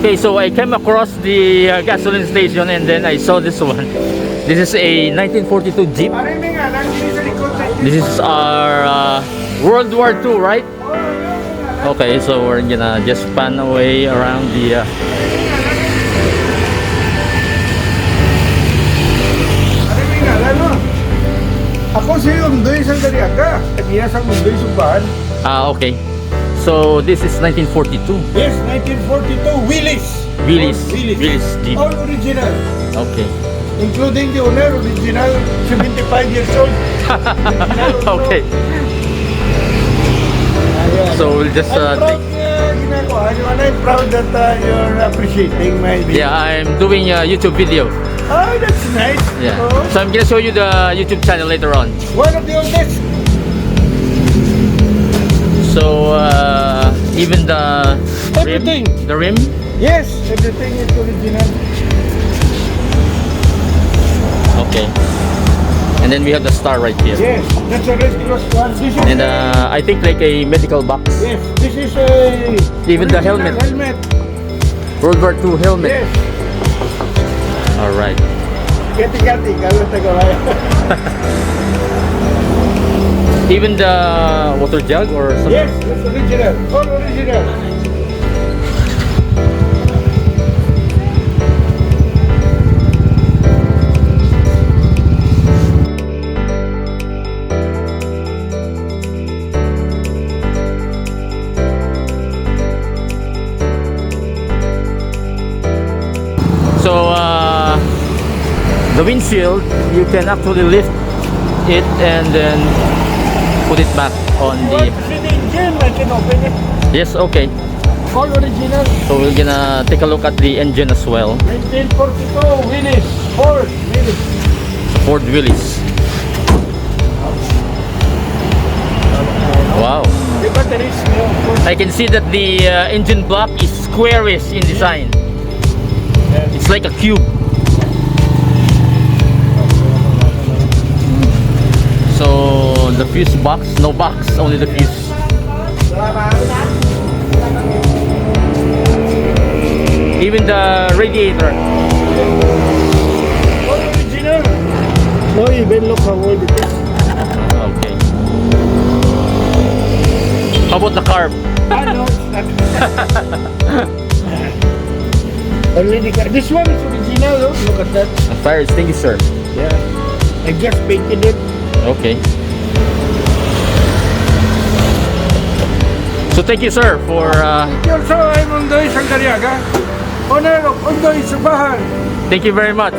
Okay, so I came across the gasoline station and then I saw this one. This is a 1942 Jeep. This is our World War II, right? Okay, so we're gonna just pan away around the Ako si Ondoy Zaldarriaga. Kanya sa Ondoy Subahan. okay. So this is 1942. Yes, 1942. Willys Jeep. All original. Okay. Including the owner, original, 75 years old. Okay. So we'll just I'm proud, I'm proud that you're appreciating my video. yeah, I'm doing a YouTube video. Oh, that's nice. Yeah. Oh, So I'm gonna show you the YouTube channel later on. one of the oldest. So even the Everything. rim. Yes, everything is original. Okay. And then we have the star right here. Yes, that's a Red Cross one. This is And I think like a medical box. yes, this is a Even the original helmet. World War II helmet. Yes. All right. Gati-gati, kalau tagawaya. Even the water jug or something. Yes, that's original. All original. So the windshield, you can actually lift it and then put it back on the. See the engine, I can open it. Yes, okay. All original. So we're gonna take a look at the engine as well. 1942 Willys, Ford Willys. Ford Willys. Wow. The batteries, I can see that the engine block is squarish in design. It's like a cube. So the fuse box, no box, only the fuse. Even the radiator. all original. No, even look how old it is. Okay. How about the carb? No, it's not. Only the car. This one is original, no? Look at that. A fire extinguisher. Yeah. I just painted it. Okay. So thank you, sir, for. Also, I'm Ondoy Zaldarriaga, owner of Ondoy Subahan. Thank you very much.